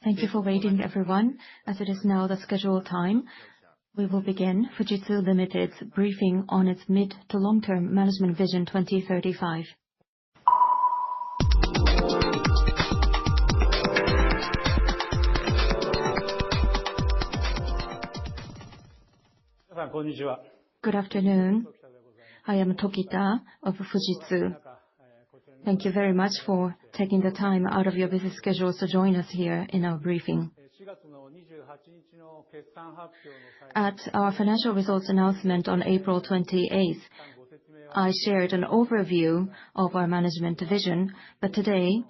Thank you for waiting, everyone. As it is now the scheduled time, we will begin Fujitsu Limited's briefing on its mid to long-term management vision 2035. Good afternoon. I am Tokita of Fujitsu. Thank you very much for taking the time out of your busy schedules to join us here in our briefing. At our financial results announcement on April 28th, I shared an overview of our management vision, but today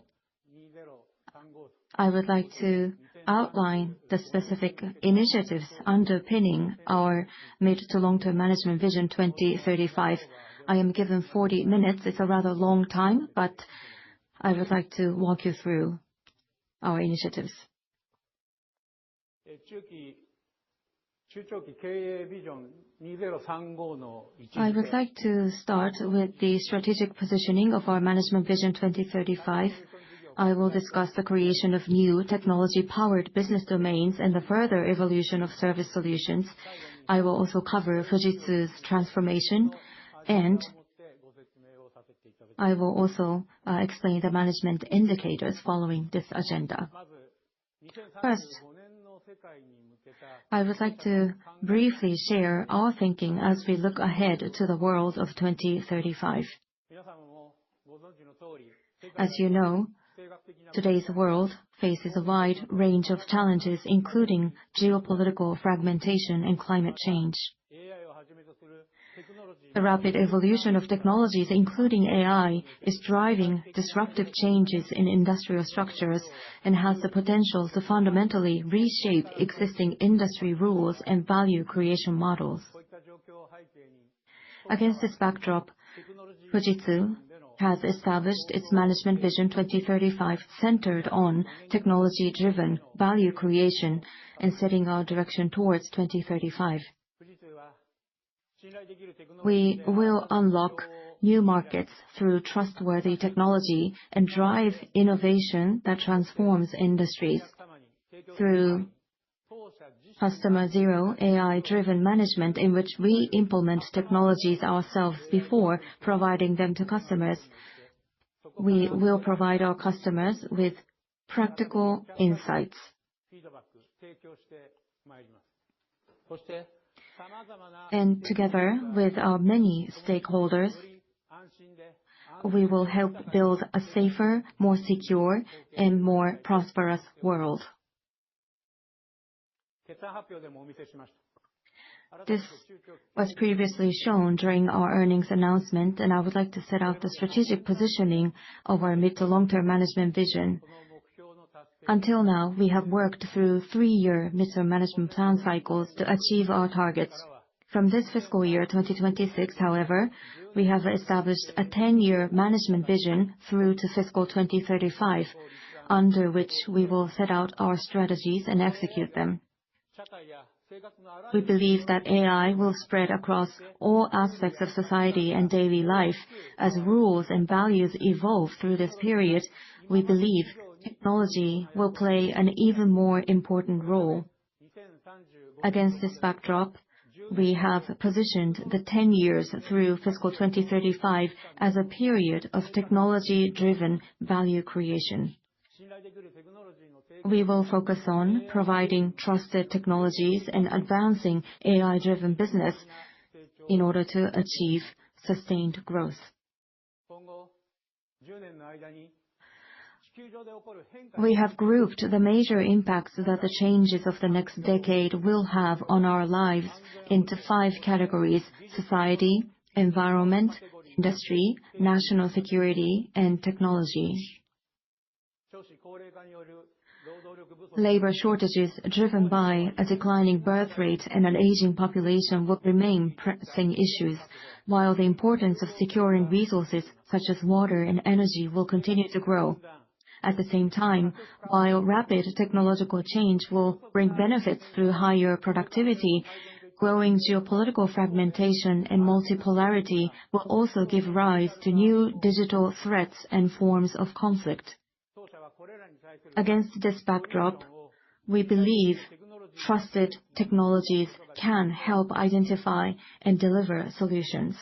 I would like to outline the specific initiatives underpinning our mid to long-term management vision 2035. I am given 40 minutes. It's a rather long time, but I would like to walk you through our initiatives. I would like to start with the strategic positioning of our management vision 2035. I will discuss the creation of new technology-powered business domains and the further evolution of service solutions. I will also cover Fujitsu's transformation, and I will also explain the management indicators following this agenda. First, I would like to briefly share our thinking as we look ahead to the world of 2035. As you know, today's world faces a wide range of challenges, including geopolitical fragmentation and climate change. The rapid evolution of technologies, including AI, is driving disruptive changes in industrial structures and has the potential to fundamentally reshape existing industry rules and value creation models. Against this backdrop, Fujitsu has established its management vision 2035 centered on technology-driven value creation and setting our direction towards 2035. We will unlock new markets through trustworthy technology and drive innovation that transforms industries through Customer Zero AI-driven management, in which we implement technologies ourselves before providing them to customers. We will provide our customers with practical insights. And together with our many stakeholders, we will help build a safer, more secure, and more prosperous world. This was previously shown during our earnings announcement, and I would like to set out the strategic positioning of our mid to long-term management vision. Until now, we have worked through 3-year midterm management plan cycles to achieve our targets. From this fiscal year 2026, however, we have established a 10-year management vision through to fiscal 2035, under which we will set out our strategies and execute them. We believe that AI will spread across all aspects of society and daily life. As rules and values evolve through this period, we believe technology will play an even more important role. Against this backdrop, we have positioned the 10 years through fiscal 2035 as a period of technology-driven value creation. We will focus on providing trusted technologies and advancing AI-driven business in order to achieve sustained growth. We have grouped the major impacts that the changes of the next decade will have on our lives into 5 categories: society, environment, industry, national security, and technology. Labor shortages driven by a declining birth rate and an aging population will remain pressing issues, while the importance of securing resources such as water and energy will continue to grow. At the same time, while rapid technological change will bring benefits through higher productivity, growing geopolitical fragmentation and multipolarity will also give rise to new digital threats and forms of conflict. Against this backdrop, we believe trusted technologies can help identify and deliver solutions.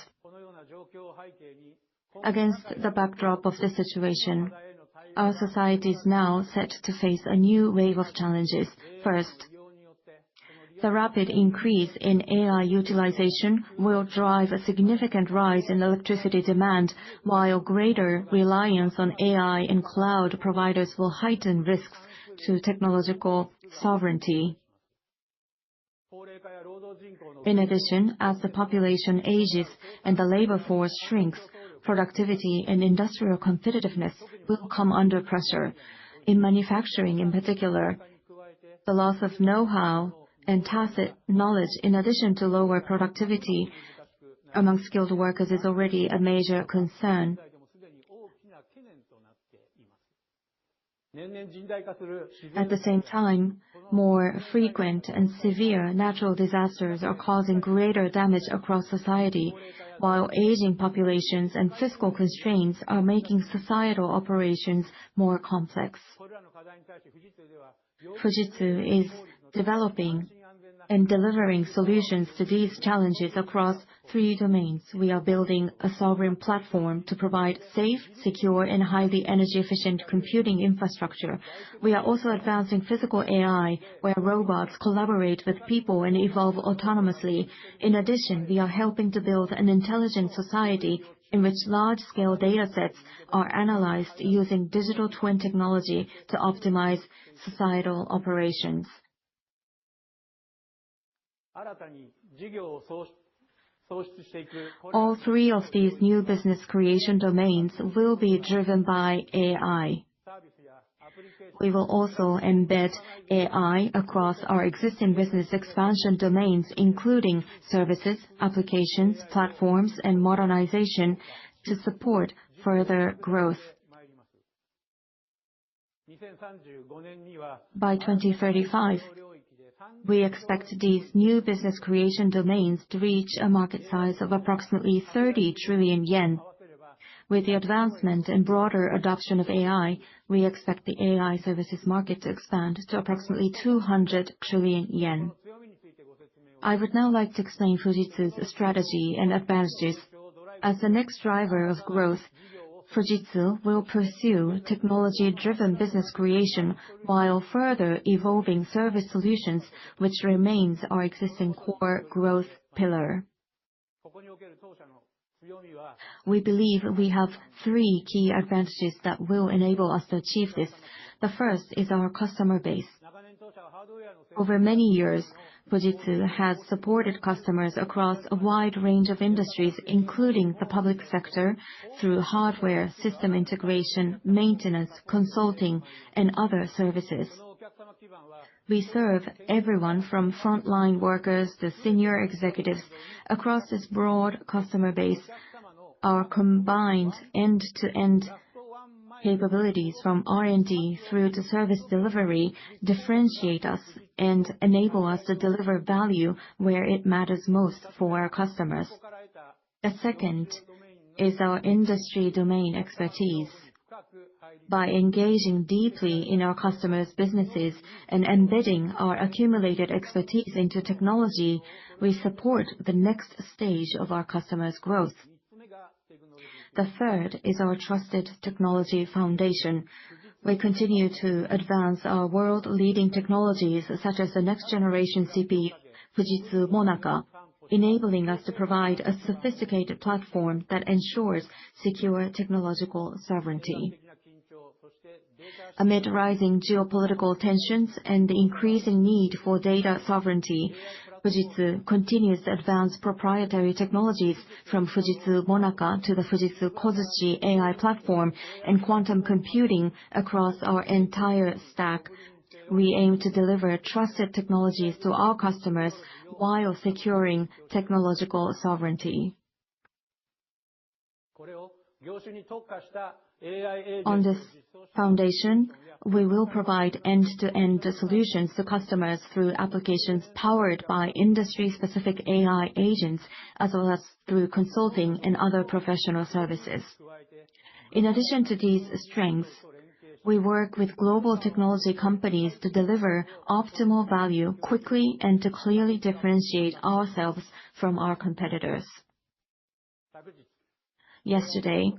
Against the backdrop of this situation, our society is now set to face a new wave of challenges. First, the rapid increase in AI utilization will drive a significant rise in electricity demand, while greater reliance on AI and cloud providers will heighten risks to technological sovereignty. In addition, as the population ages and the labor force shrinks, productivity and industrial competitiveness will come under pressure. In manufacturing in particular, the loss of know-how and tacit knowledge, in addition to lower productivity among skilled workers, is already a major concern. At the same time, more frequent and severe natural disasters are causing greater damage across society, while aging populations and fiscal constraints are making societal operations more complex. Fujitsu is developing and delivering solutions to these challenges across 3 domains. We are building a sovereign platform to provide safe, secure, and highly energy-efficient computing infrastructure. We are also advancing physical AI, where robots collaborate with people and evolve autonomously. In addition, we are helping to build an intelligent society in which large-scale datasets are analyzed using digital twin technology to optimize societal operations. All 3 of these new business creation domains will be driven by AI. We will also embed AI across our existing business expansion domains, including services, applications, platforms, and modernization to support further growth. By 2035, we expect these new business creation domains to reach a market size of approximately 30 trillion yen. With the advancement and broader adoption of AI, we expect the AI services market to expand to approximately 200 trillion yen. I would now like to explain Fujitsu's strategy and advantages. As the next driver of growth, Fujitsu will pursue technology-driven business creation while further evolving service solutions, which remains our existing core growth pillar. We believe we have 3 key advantages that will enable us to achieve this. The first is our customer base. Over many years, Fujitsu has supported customers across a wide range of industries, including the public sector, through hardware, system integration, maintenance, consulting, and other services. We serve everyone from frontline workers to senior executives. Across this broad customer base, our combined end-to-end capabilities from R&D through to service delivery differentiate us and enable us to deliver value where it matters most for our customers. The second is our industry domain expertise. By engaging deeply in our customers' businesses and embedding our accumulated expertise into technology, we support the next stage of our customers' growth. The third is our trusted technology foundation. We continue to advance our world-leading technologies, such as the next-generation CPU, Fujitsu Monaka, enabling us to provide a sophisticated platform that ensures secure technological sovereignty. Amid rising geopolitical tensions and the increasing need for data sovereignty, Fujitsu continues to advance proprietary technologies from Fujitsu Monaka to the Fujitsu Kozuchi AI platform and quantum computing across our entire stack. We aim to deliver trusted technologies to our customers while securing technological sovereignty. On this foundation, we will provide end-to-end solutions to customers through applications powered by industry-specific AI agents, as well as through consulting and other professional services. In addition to these strengths, We work with global technology companies to deliver optimal value quickly and to clearly differentiate ourselves from our competitors. Yesterday,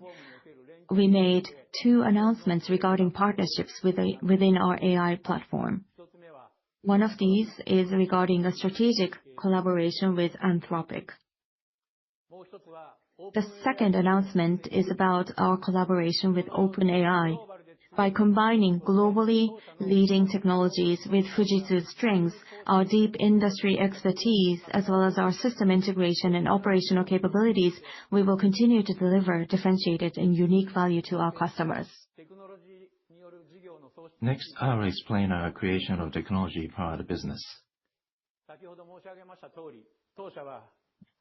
we made 2 announcements regarding partnerships within our AI platform. One of these is regarding a strategic collaboration with Anthropic. The second announcement is about our collaboration with OpenAI. By combining globally leading technologies with Fujitsu's strengths, our deep industry expertise, as well as our system integration and operational capabilities, we will continue to deliver differentiated and unique value to our customers. Next, I will explain our creation of technology-powered business.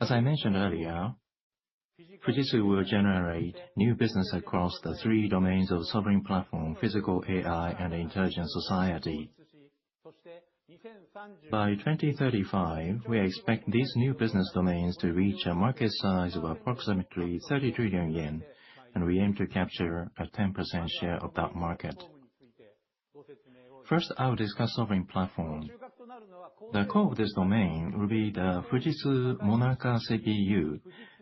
As I mentioned earlier, Fujitsu will generate new business across the 3 domains of sovereign platform, physical AI, and intelligent society. By 2035, we expect these new business domains to reach a market size of approximately 30 trillion yen, and we aim to capture a 10% share of that market. First, I will discuss sovereign platform. The core of this domain will be the Fujitsu Monarca CPU,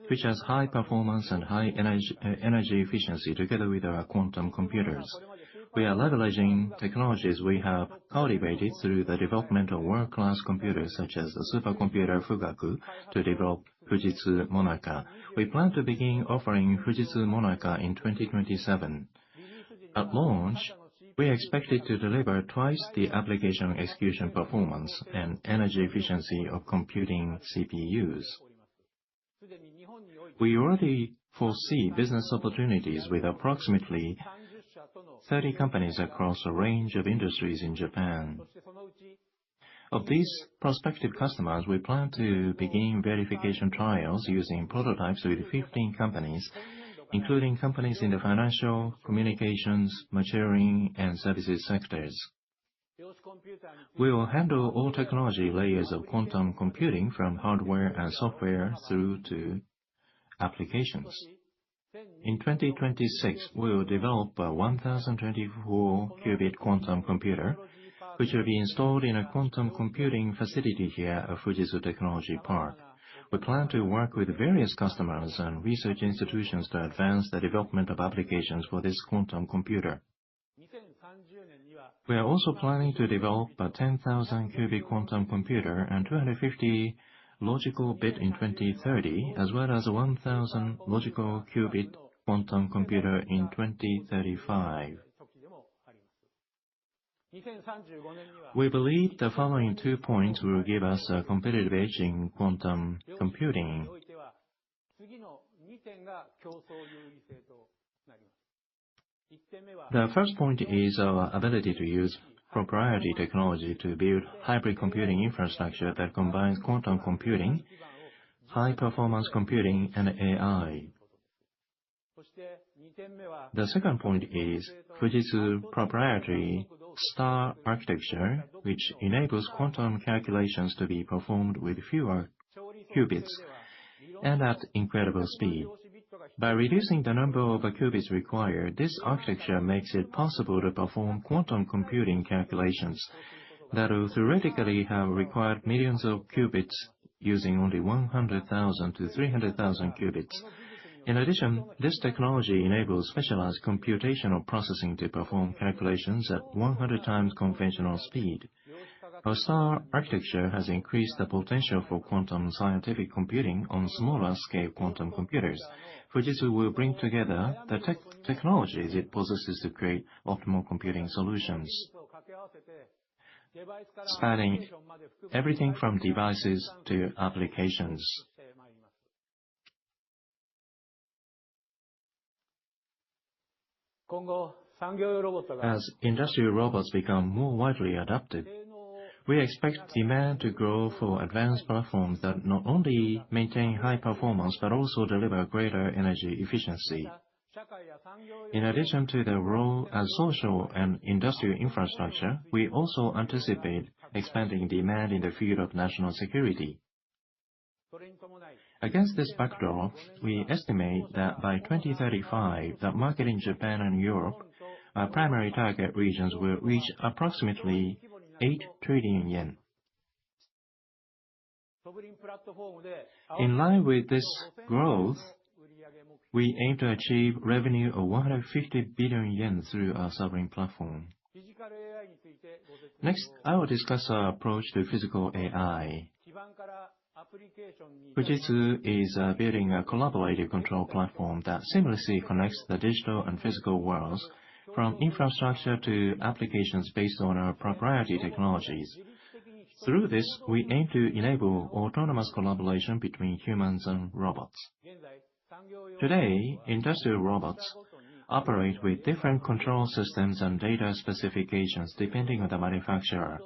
which has high performance and high energy efficiency together with our quantum computers. We are leveraging technologies we have cultivated through the development of world-class computers such as the supercomputer Fugaku to develop Fujitsu Monarca. We plan to begin offering Fujitsu Monarca in 2027. At launch, we expect it to deliver twice the application execution performance and energy efficiency of computing CPUs. We already foresee business opportunities with approximately 30 companies across a range of industries in Japan. Of these prospective customers, we plan to begin verification trials using prototypes with 15 companies, including companies in the financial, communications, maturing, and services sectors. We will handle all technology layers of quantum computing from hardware and software through to applications. In 2026, we will develop a 1024-qubit quantum computer, which will be installed in a quantum computing facility here at Fujitsu Technology Park. We plan to work with various customers and research institutions to advance the development of applications for this quantum computer. We are also planning to develop a 10,000-qubit quantum computer and 250 logical bit in 2030, as well as a 1,000 logical qubit quantum computer in 2035. We believe the following 2 points will give us a competitive edge in quantum computing. The first point is our ability to use proprietary technology to build hybrid computing infrastructure that combines quantum computing, high-performance computing, and AI. The second point is Fujitsu proprietary star architecture, which enables quantum calculations to be performed with fewer qubits and at incredible speed. By reducing the number of qubits required, this architecture makes it possible to perform quantum computing calculations that will theoretically have required millions of qubits using only 100,000 to 300,000 qubits. In addition, this technology enables specialized computational processing to perform calculations at 100 times conventional speed. Our star architecture has increased the potential for quantum scientific computing on smaller scale quantum computers. Fujitsu will bring together the technologies it possesses to create optimal computing solutions, spanning everything from devices to applications. As industrial robots become more widely adopted, we expect demand to grow for advanced platforms that not only maintain high performance but also deliver greater energy efficiency. In addition to the role as social and industrial infrastructure, we also anticipate expanding demand in the field of national security. Against this backdrop, we estimate that by 2035, the market in Japan and Europe our primary target regions will reach approximately 8 trillion yen. In line with this growth, we aim to achieve revenue of 150 billion yen through our sovereign platform. Next, I will discuss our approach to physical AI. Fujitsu is building a collaborative control platform that seamlessly connects the digital and physical worlds, from infrastructure to applications based on our proprietary technologies. Through this, we aim to enable autonomous collaboration between humans and robots. Today, industrial robots operate with different control systems and data specifications depending on the manufacturer.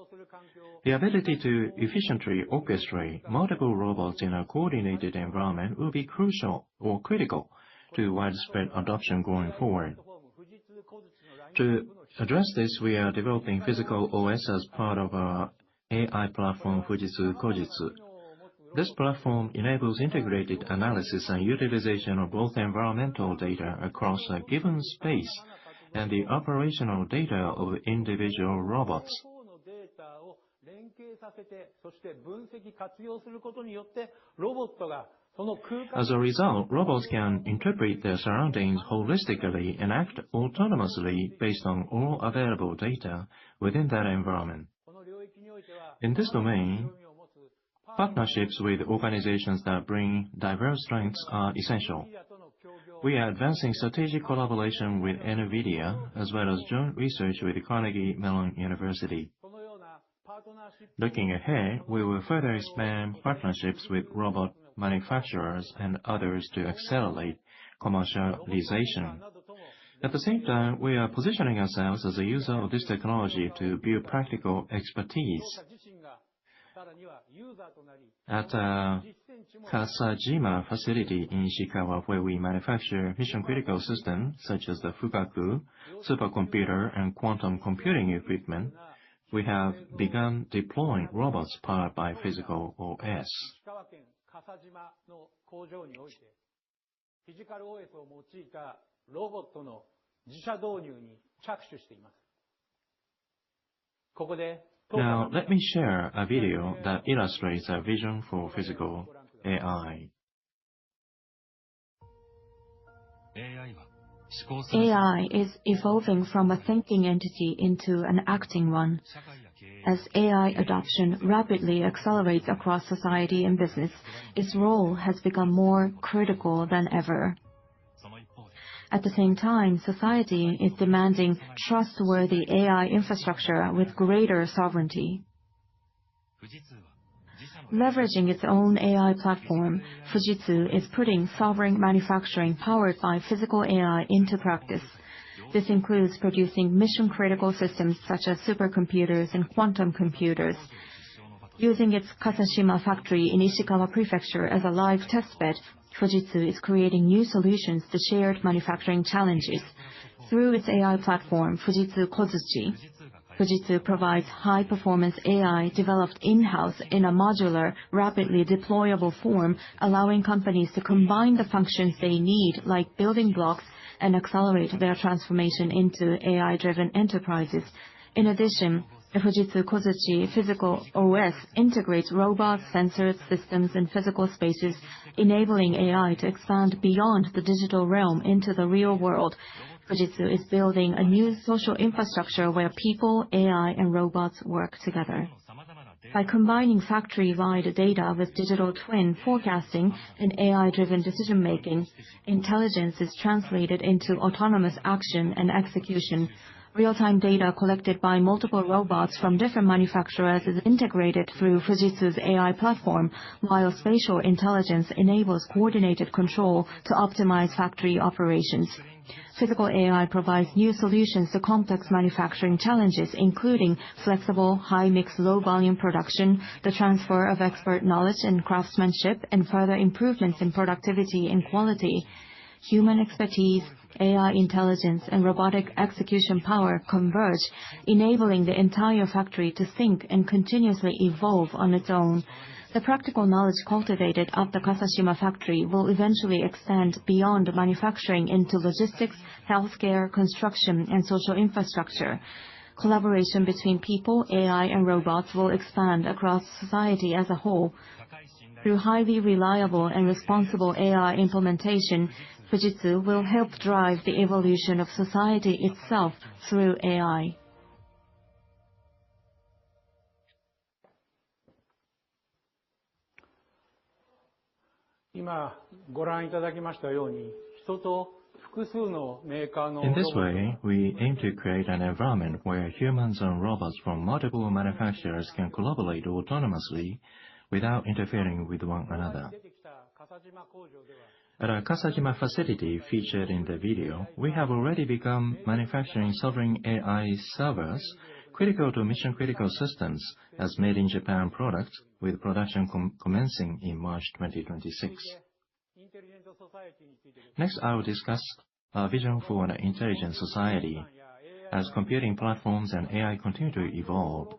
The ability to efficiently orchestrate multiple robots in a coordinated environment will be crucial or critical to widespread adoption going forward. To address this, we are developing Physical OS as part of our AI platform, Fujitsu Kojutsu. This platform enables integrated analysis and utilization of both environmental data across a given space and the operational data of individual robots. As a result, robots can interpret their surroundings holistically and act autonomously based on all available data within that environment. In this domain, partnerships with organizations that bring diverse strengths are essential. We are advancing strategic collaboration with NVIDIA, as well as joint research with Carnegie Mellon University. Looking ahead, we will further expand partnerships with robot manufacturers and others to accelerate commercialization. At the same time, we are positioning ourselves as a user of this technology to build practical expertise. At Kasajima facility in Ishikawa, where we manufacture mission-critical systems such as the Fugaku, supercomputer, and quantum computing equipment, we have begun deploying robots powered by Physical OS. Now, let me share a video that illustrates our vision for Physical AI. AI is evolving from a thinking entity into an acting one. As AI adoption rapidly accelerates across society and business, its role has become more critical than ever. At the same time, society is demanding trustworthy AI infrastructure with greater sovereignty. Leveraging its own AI platform, Fujitsu is putting sovereign manufacturing powered by Physical AI into practice. This includes producing mission-critical systems such as supercomputers and quantum computers. Using its Kasashima factory in Ishikawa Prefecture as a live testbed, Fujitsu is creating new solutions to shared manufacturing challenges. Through its AI platform, Fujitsu Kozuchi, Fujitsu provides high-performance AI developed in-house in a modular, rapidly deployable form, allowing companies to combine the functions they need, like building blocks, and accelerate their transformation into AI-driven enterprises. In addition, the Fujitsu Kozuchi Physical OS integrates robots, sensors, systems, and physical spaces, enabling AI to expand beyond the digital realm into the real world. Fujitsu is building a new social infrastructure where people, AI, and robots work together. By combining factory-wide data with digital twin forecasting and AI-driven decision-making, intelligence is translated into autonomous action and execution. Real-time data collected by multiple robots from different manufacturers is integrated through Fujitsu's AI platform, while spatial intelligence enables coordinated control to optimize factory operations. Physical AI provides new solutions to complex manufacturing challenges, including flexible, high-mix, low-volume production, the transfer of expert knowledge and craftsmanship, and further improvements in productivity and quality. human expertise, AI intelligence, and robotic execution power converge, enabling the entire factory to think and continuously evolve on its own. The practical knowledge cultivated at the Kasashima factory will eventually extend beyond manufacturing into logistics, healthcare, construction, and social infrastructure. Collaboration between people, AI, and robots will expand across society as a whole. Through highly reliable and responsible AI implementation, Fujitsu will help drive the evolution of society itself through AI. In this way, we aim to create an environment where humans and robots from multiple manufacturers can collaborate autonomously without interfering with one another. At our Kasashima facility featured in the video, we have already begun manufacturing sovereign AI servers critical to mission-critical systems as made-in-Japan products, with production commencing in March 2026. Next, I will discuss our vision for an intelligent society. As computing platforms and AI continue to evolve,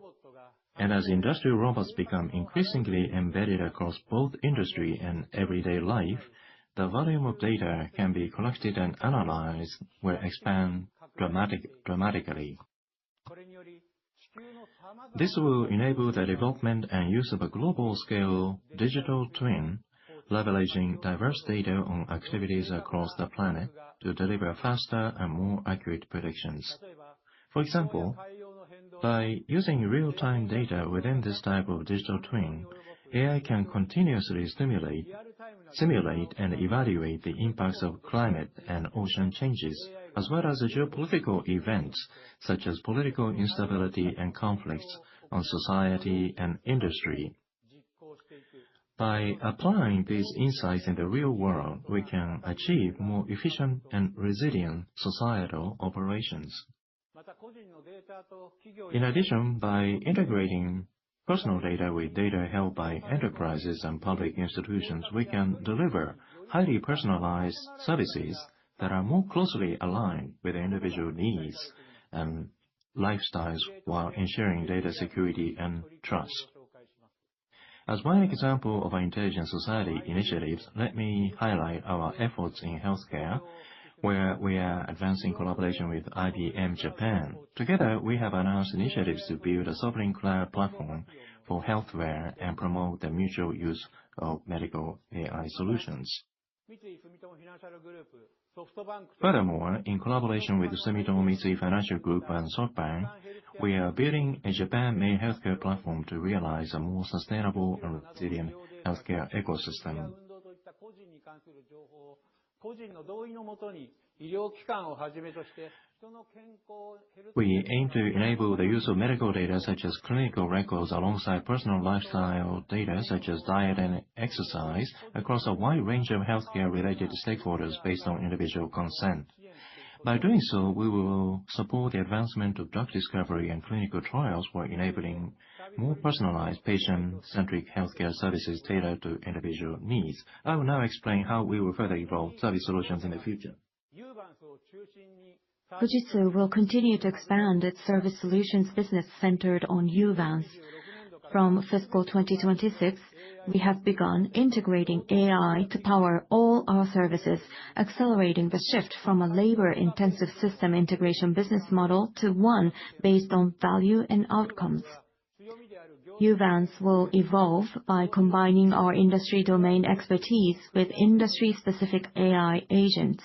and as industrial robots become increasingly embedded across both industry and everyday life, the volume of data can be collected and analyzed will expand dramatically. This will enable the development and use of a global-scale digital twin, leveraging diverse data on activities across the planet to deliver faster and more accurate predictions. For example, by using real-time data within this type of digital twin, AI can continuously simulate and evaluate the impacts of climate and ocean changes, as well as geopolitical events such as political instability and conflicts on society and industry. By applying these insights in the real world, we can achieve more efficient and resilient societal operations. In addition, by integrating personal data with data held by enterprises and public institutions, we can deliver highly personalized services that are more closely aligned with individual needs and lifestyles while ensuring data security and trust. As one example of our intelligent society initiatives, let me highlight our efforts in healthcare, where we are advancing collaboration with IBM Japan. Together, we have announced initiatives to build a sovereign cloud platform for healthcare and promote the mutual use of medical AI solutions. Furthermore, in collaboration with Sumitomo Mitsui Financial Group and SoftBank, we are building a Japan-made healthcare platform to realize a more sustainable and resilient healthcare ecosystem. We aim to enable the use of medical data such as clinical records alongside personal lifestyle data such as diet and exercise across a wide range of healthcare-related stakeholders based on individual consent. By doing so, we will support the advancement of drug discovery and clinical trials while enabling more personalized, patient-centric healthcare services tailored to individual needs. I will now explain how we will further evolve service solutions in the future. Fujitsu will continue to expand its service solutions business centered on Uvance. From fiscal 2026, we have begun integrating AI to power all our services, accelerating the shift from a labor-intensive system integration business model to one based on value and outcomes. Uvance will evolve by combining our industry domain expertise with industry-specific AI agents.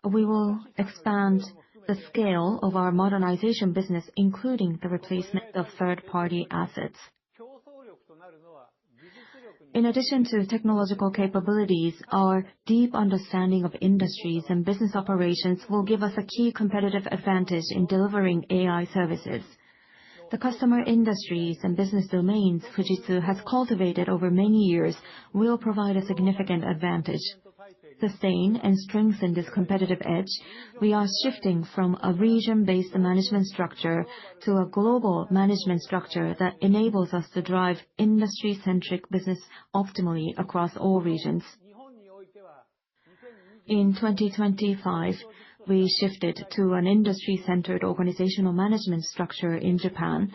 We will expand the scale of our modernization business, including the replacement of third-party assets. In addition to technological capabilities, our deep understanding of industries and business operations will give us a key competitive advantage in delivering AI services. The customer industries and business domains Fujitsu has cultivated over many years will provide a significant advantage. sustain and strengthen this competitive edge, we are shifting from a region-based management structure to a global management structure that enables us to drive industry-centric business optimally across all regions. In 2025, we shifted to an industry-centered organizational management structure in Japan.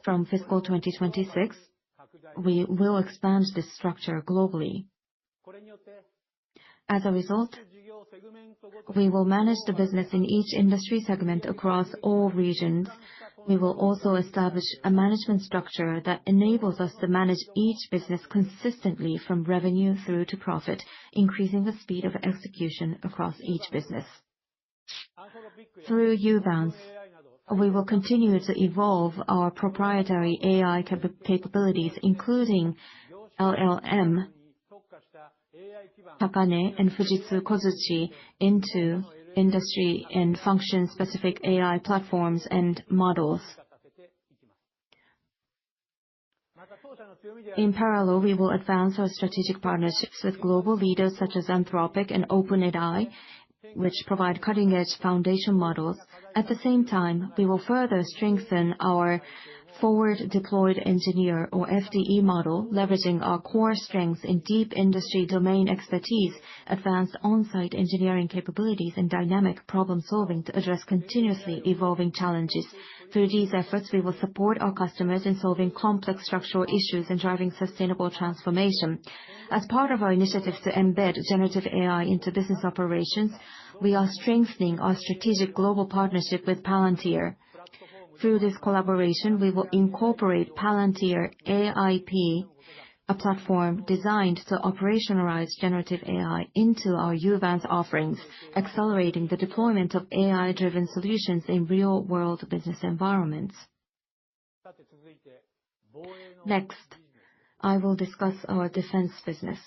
From fiscal 2026, we will expand this structure globally. As a result, we will manage the business in each industry segment across all regions. We will also establish a management structure that enables us to manage each business consistently from revenue through to profit, increasing the speed of execution across each business. Through Uvance, we will continue to evolve our proprietary AI capabilities, including LLM, Takane, and Fujitsu Kozuchi, into industry and function-specific AI platforms and models. In parallel, we will advance our strategic partnerships with global leaders such as Anthropic and OpenAI, which provide cutting-edge foundation models. At the same time, we will further strengthen our Forward Deployed Engineer, or FDE model, leveraging our core strengths in deep industry domain expertise, advanced on-site engineering capabilities, and dynamic problem-solving to address continuously evolving challenges. Through these efforts, we will support our customers in solving complex structural issues and driving sustainable transformation. As part of our initiatives to embed generative AI into business operations, we are strengthening our strategic global partnership with Palantir. Through this collaboration, we will incorporate Palantir AIP, a platform designed to operationalize generative AI into our Uvance offerings, accelerating the deployment of AI-driven solutions in real-world business environments. Next, I will discuss our defense business.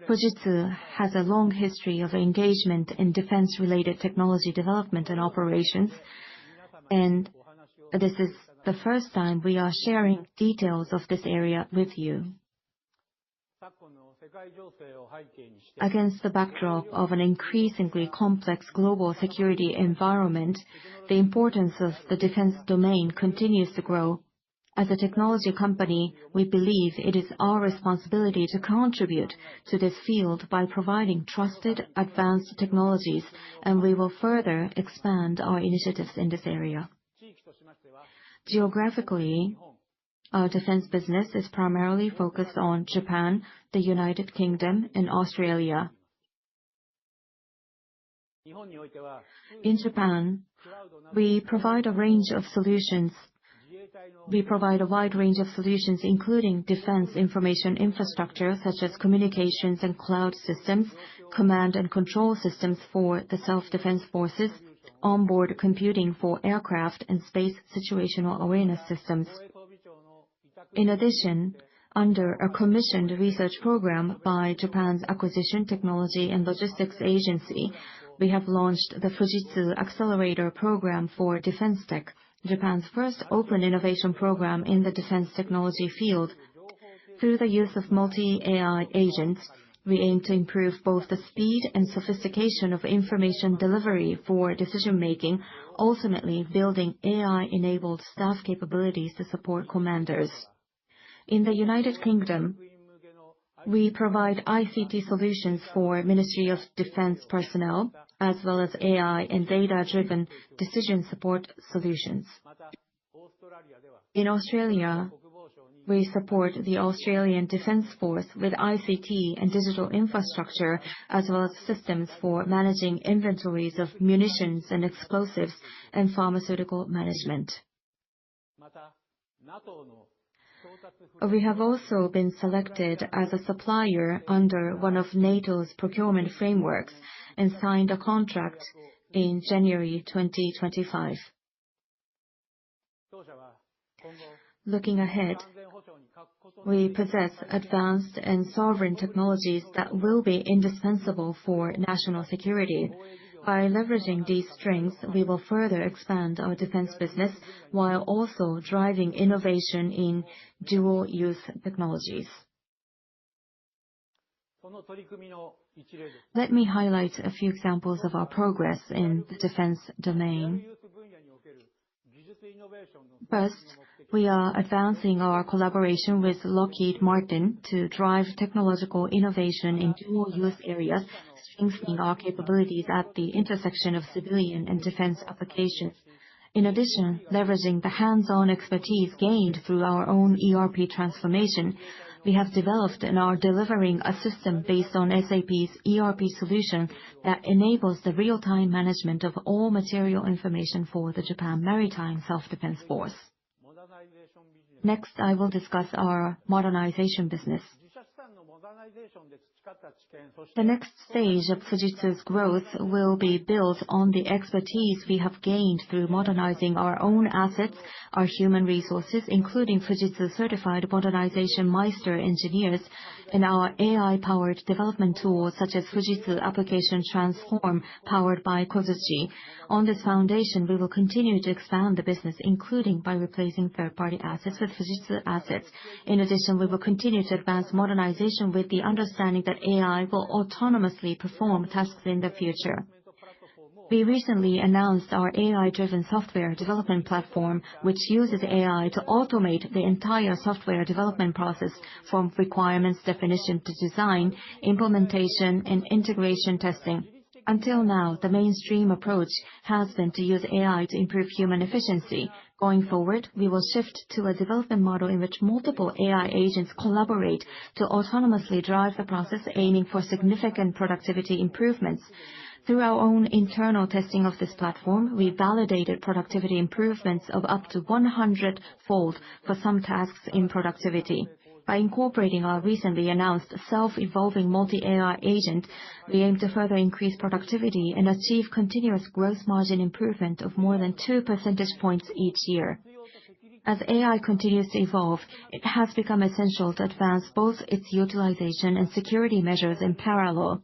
Fujitsu has a long history of engagement in defense-related technology development and operations, and this is the first time we are sharing details of this area with you. Against the backdrop of an increasingly complex global security environment, the importance of the defense domain continues to grow. As a technology company, we believe it is our responsibility to contribute to this field by providing trusted, advanced technologies, and we will further expand our initiatives in this area. Geographically, our defense business is primarily focused on Japan, the United Kingdom, and Australia. In Japan, we provide a wide range of solutions, including defense information infrastructure such as communications and cloud systems, command and control systems for the self-defense forces, onboard computing for aircraft, and space situational awareness systems. In addition, under a commissioned research program by Japan's Acquisition, Technology and Logistics Agency, we have launched the Fujitsu Accelerator Program for Defense Tech, Japan's first open innovation program in the defense technology field. Through the use of multi-AI agents, we aim to improve both the speed and sophistication of information delivery for decision-making, ultimately building AI-enabled staff capabilities to support commanders. In the United Kingdom, we provide ICT solutions for Ministry of Defense personnel, as well as AI and data-driven decision support solutions. In Australia, we support the Australian Defence Force with ICT and digital infrastructure, as well as systems for managing inventories of munitions and explosives and pharmaceutical management. We have also been selected as a supplier under one of NATO's procurement frameworks and signed a contract in January 2025. Looking ahead, we possess advanced and sovereign technologies that will be indispensable for national security. By leveraging these strengths, we will further expand our defense business while also driving innovation in dual-use technologies. Let me highlight a few examples of our progress in the defense domain. First, we are advancing our collaboration with Lockheed Martin to drive technological innovation in dual-use areas, strengthening our capabilities at the intersection of civilian and defense applications. In addition, leveraging the hands-on expertise gained through our own ERP transformation, we have developed and are delivering a system based on SAP's ERP solution that enables the real-time management of all material information for the Japan Maritime Self-Defense Force. Next, I will discuss our modernization business. The next stage of Fujitsu's growth will be built on the expertise we have gained through modernizing our own assets, our human resources, including Fujitsu certified modernization Meister engineers, and our AI-powered development tools such as Fujitsu Application Transform powered by Kozuchi. On this foundation, we will continue to expand the business, including by replacing third-party assets with Fujitsu assets. In addition, we will continue to advance modernization with the understanding that AI will autonomously perform tasks in the future. We recently announced our AI-driven software development platform, which uses AI to automate the entire software development process from requirements definition to design, implementation, and integration testing. Until now, the mainstream approach has been to use AI to improve human efficiency. Going forward, we will shift to a development model in which multiple AI agents collaborate to autonomously drive the process, aiming for significant productivity improvements. Through our own internal testing of this platform, we validated productivity improvements of up to 100-fold for some tasks in productivity. By incorporating our recently announced self-evolving multi-AI agent, we aim to further increase productivity and achieve continuous gross margin improvement of more than 2 percentage points each year. As AI continues to evolve, it has become essential to advance both its utilization and security measures in parallel.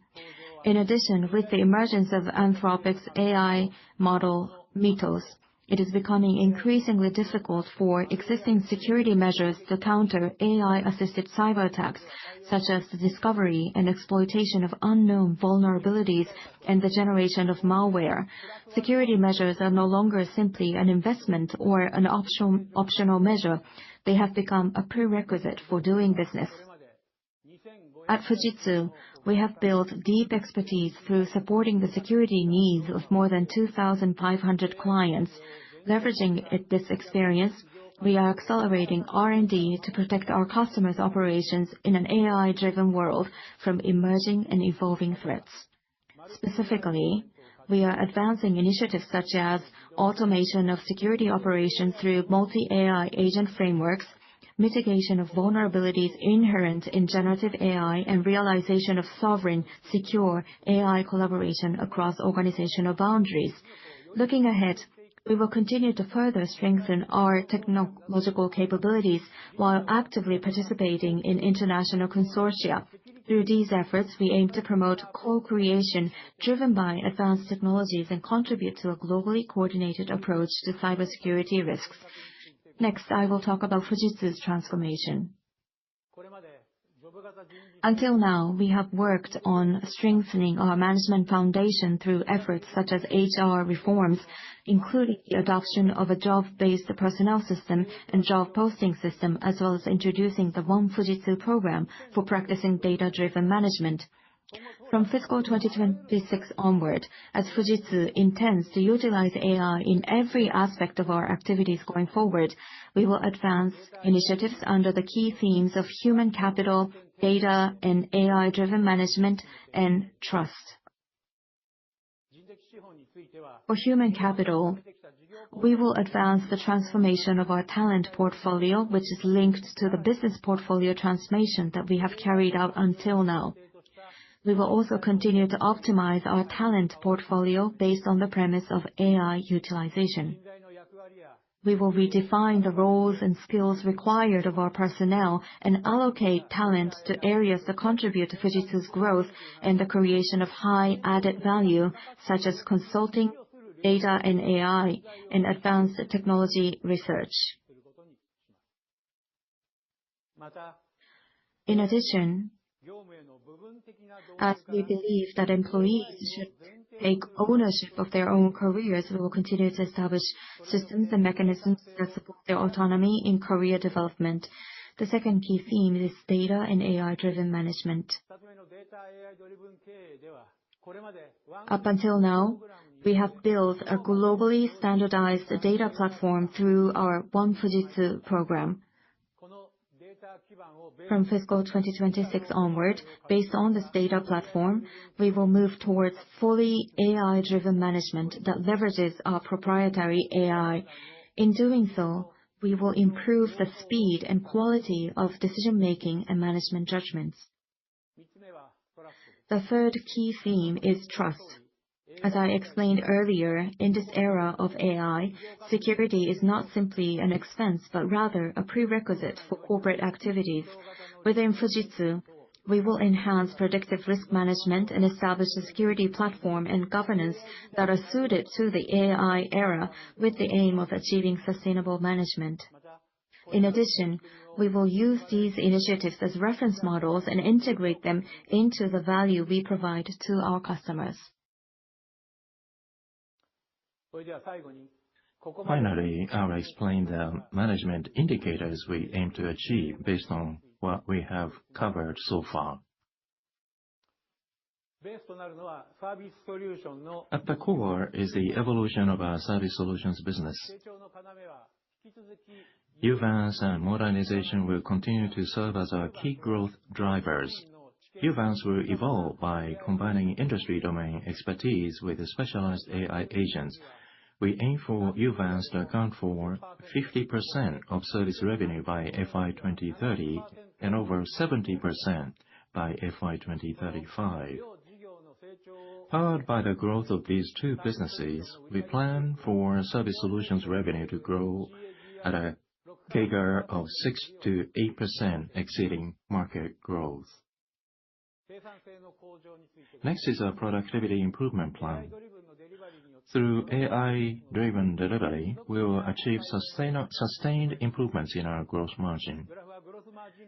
In addition, with the emergence of Anthropic's AI model, Mythos, it is becoming increasingly difficult for existing security measures to counter AI-assisted cyber attacks, such as the discovery and exploitation of unknown vulnerabilities and the generation of malware. Security measures are no longer simply an investment or an optional measure. They have become a prerequisite for doing business. At Fujitsu, we have built deep expertise through supporting the security needs of more than 2,500 clients. Leveraging this experience, we are accelerating R&D to protect our customers' operations in an AI-driven world from emerging and evolving threats. Specifically, we are advancing initiatives such as automation of security operations through multi-AI agent frameworks, mitigation of vulnerabilities inherent in generative AI, and realization of sovereign, secure AI collaboration across organizational boundaries. Looking ahead, we will continue to further strengthen our technological capabilities while actively participating in international consortia. Through these efforts, we aim to promote co-creation driven by advanced technologies and contribute to a globally coordinated approach to cybersecurity risks. Next, I will talk about Fujitsu's transformation. Until now, we have worked on strengthening our management foundation through efforts such as HR reforms, including the adoption of a job-based personnel system and job posting system, as well as introducing the One Fujitsu program for practicing data-driven management. From fiscal 2026 onward, as Fujitsu intends to utilize AI in every aspect of our activities going forward, we will advance initiatives under the key themes of human capital, data and AI-driven management, and trust. For human capital, we will advance the transformation of our talent portfolio, which is linked to the business portfolio transformation that we have carried out until now. We will also continue to optimize our talent portfolio based on the premise of AI utilization. We will redefine the roles and skills required of our personnel and allocate talent to areas that contribute to Fujitsu's growth and the creation of high added value, such as consulting, data and AI, and advanced technology research. In addition, As we believe that employees should take ownership of their own careers, we will continue to establish systems and mechanisms that support their autonomy in career development. The second key theme is data and AI-driven management. Up until now, we have built a globally standardized data platform through our One Fujitsu program. From fiscal 2026 onward, based on this data platform, we will move towards fully AI-driven management that leverages our proprietary AI. In doing so, we will improve the speed and quality of decision-making and management judgments. The third key theme is trust. As I explained earlier, in this era of AI, security is not simply an expense, but rather a prerequisite for corporate activities. Within Fujitsu, we will enhance predictive risk management and establish a security platform and governance that are suited to the AI era with the aim of achieving sustainable management. In addition, we will use these initiatives as reference models and integrate them into the value we provide to our customers. Finally, I will explain the management indicators we aim to achieve based on what we have covered so far. At the core is the evolution of our service solutions business. Uvance and modernization will continue to serve as our key growth drivers. Uvance will evolve by combining industry domain expertise with specialized AI agents. We aim for Uvance to account for 50% of service revenue by FY 2030 and over 70% by FY 2035. Powered by the growth of these two businesses, we plan for service solutions revenue to grow at a CAGR of 6 to 8%, exceeding market growth. Next is our productivity improvement plan. Through AI-driven delivery, we will achieve sustained improvements in our gross margin.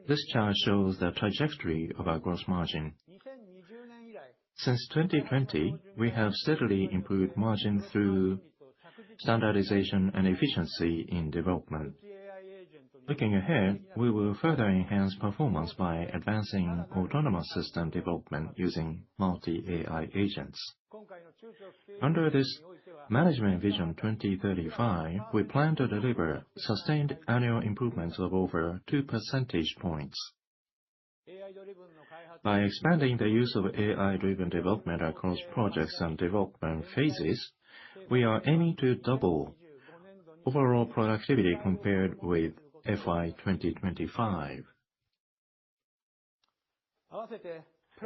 This chart shows the trajectory of our gross margin. Since 2020, we have steadily improved margin through standardization and efficiency in development. Looking ahead, we will further enhance performance by advancing autonomous system development using multi-AI agents. Under this Management Vision 2035, we plan to deliver sustained annual improvements of over 2 percentage points. By expanding the use of AI-driven development across projects and development phases, we are aiming to double overall productivity compared with FY 2025.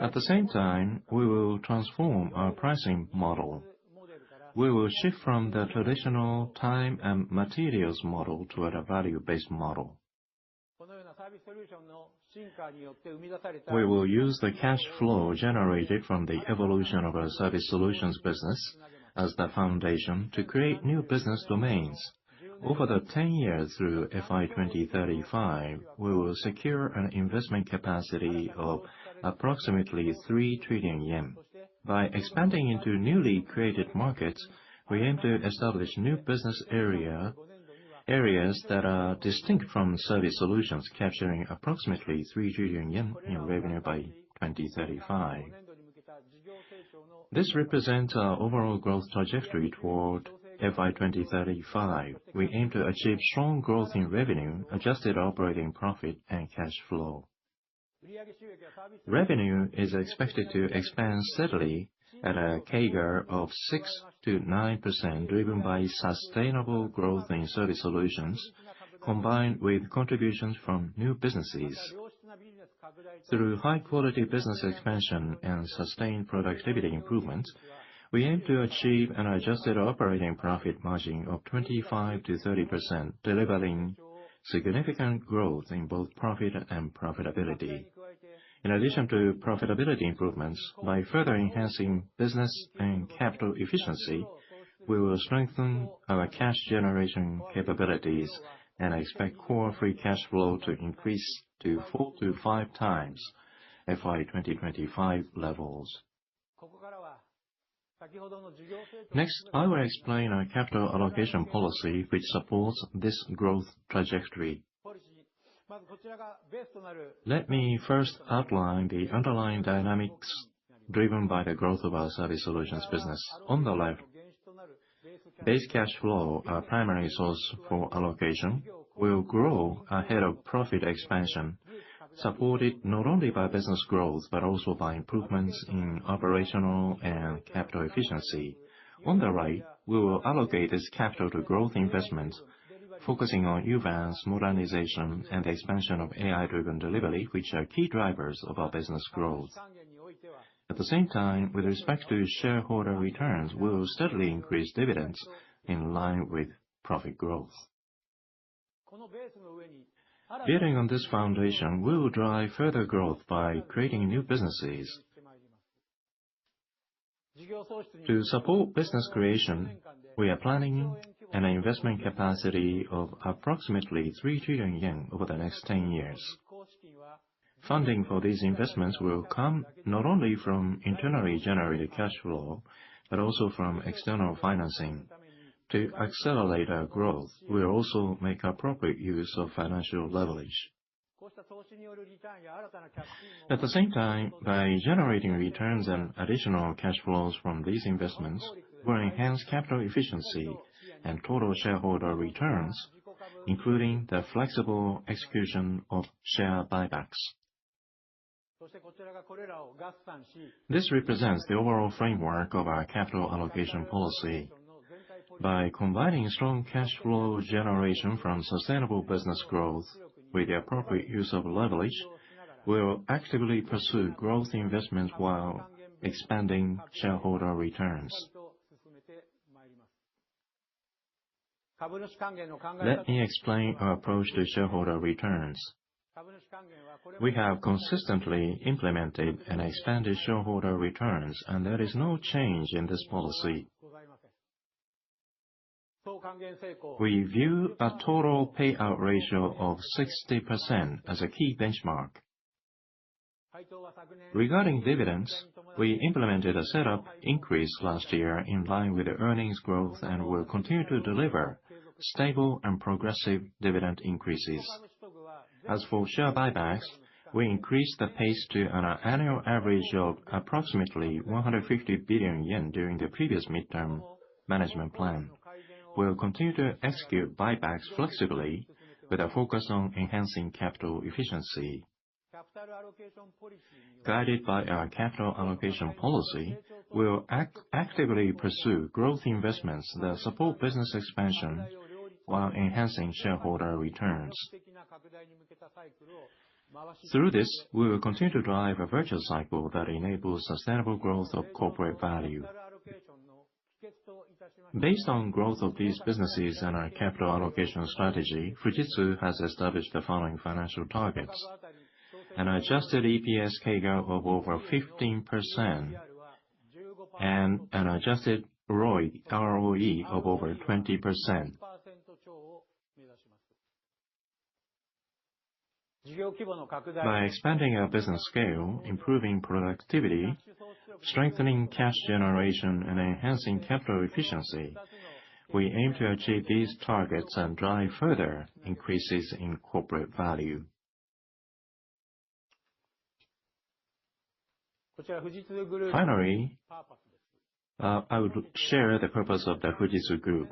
At the same time, we will transform our pricing model. We will shift from the traditional time and materials model toward a value-based model. We will use the cash flow generated from the evolution of our service solutions business as the foundation to create new business domains. Over the 10 years through FY 2035, we will secure an investment capacity of approximately 3 trillion yen. By expanding into newly created markets, we aim to establish new business areas that are distinct from service solutions, capturing approximately 3 trillion yen in revenue by 2035. This represents our overall growth trajectory toward FY 2035. We aim to achieve strong growth in revenue, adjusted operating profit, and cash flow. Revenue is expected to expand steadily at a CAGR of 6 to 9%, driven by sustainable growth in service solutions, combined with contributions from new businesses. Through high-quality business expansion and sustained productivity improvements, we aim to achieve an adjusted operating profit margin of 25 to 30%, delivering significant growth in both profit and profitability. In addition to profitability improvements, by further enhancing business and capital efficiency, we will strengthen our cash generation capabilities and expect core free cash flow to increase to 4 to 5 times FY 2025 levels. Next, I will explain our capital allocation policy, which supports this growth trajectory. Let me first outline the underlying dynamics driven by the growth of our service solutions business. On the left, base cash flow, our primary source for allocation, will grow ahead of profit expansion, supported not only by business growth, but also by improvements in operational and capital efficiency. On the right, we will allocate this capital to growth investments, focusing on Uvance modernization and the expansion of AI-driven delivery, which are key drivers of our business growth. At the same time, with respect to shareholder returns, we will steadily increase dividends in line with profit growth. Building on this foundation, we will drive further growth by creating new businesses. To support business creation, we are planning an investment capacity of approximately 3 trillion yen over the next 10 years. Funding for these investments will come not only from internally generated cash flow, but also from external financing. To accelerate our growth, we will also make appropriate use of financial leverage. At the same time, by generating returns and additional cash flows from these investments, we'll enhance capital efficiency and total shareholder returns, including the flexible execution of share buybacks. This represents the overall framework of our capital allocation policy. By combining strong cash flow generation from sustainable business growth with the appropriate use of leverage, we will actively pursue growth investments while expanding shareholder returns. Let me explain our approach to shareholder returns. We have consistently implemented and expanded shareholder returns, and there is no change in this policy. We view a total payout ratio of 60% as a key benchmark. Regarding dividends, we implemented a setup increase last year in line with the earnings growth and will continue to deliver stable and progressive dividend increases. As for share buybacks, we increased the pace to an annual average of approximately 150 billion yen during the previous midterm management plan. We'll continue to execute buybacks flexibly with a focus on enhancing capital efficiency. Guided by our capital allocation policy, we'll actively pursue growth investments that support business expansion while enhancing shareholder returns. Through this, we will continue to drive a virtuous cycle that enables sustainable growth of corporate value. Based on growth of these businesses and our capital allocation strategy, Fujitsu has established the following financial targets: an adjusted EPS CAGR of over 15% and an adjusted ROE of over 20%. By expanding our business scale, improving productivity, strengthening cash generation, and enhancing capital efficiency, we aim to achieve these targets and drive further increases in corporate value. Finally, I would share the purpose of the Fujitsu Group.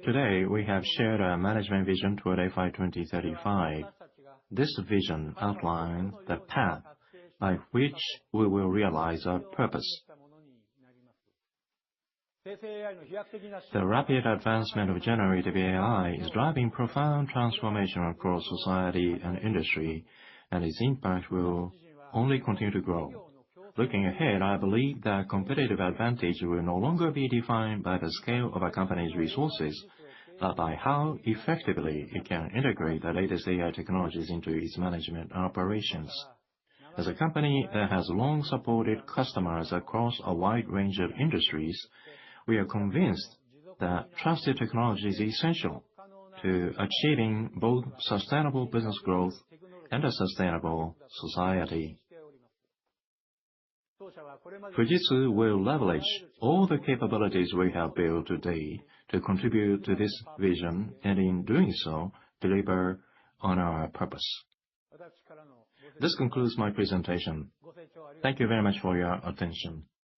Today, we have shared our management vision toward FY 2035. This vision outlines the path by which we will realize our purpose. The rapid advancement of generative AI is driving profound transformation across society and industry, and its impact will only continue to grow. Looking ahead, I believe that competitive advantage will no longer be defined by the scale of a company's resources, but by how effectively it can integrate the latest AI technologies into its management operations. As a company that has long supported customers across a wide range of industries, we are convinced that trusted technology is essential to achieving both sustainable business growth and a sustainable society. Fujitsu will leverage all the capabilities we have built today to contribute to this vision, and in doing so, deliver on our purpose. This concludes my presentation. Thank you very much for your attention.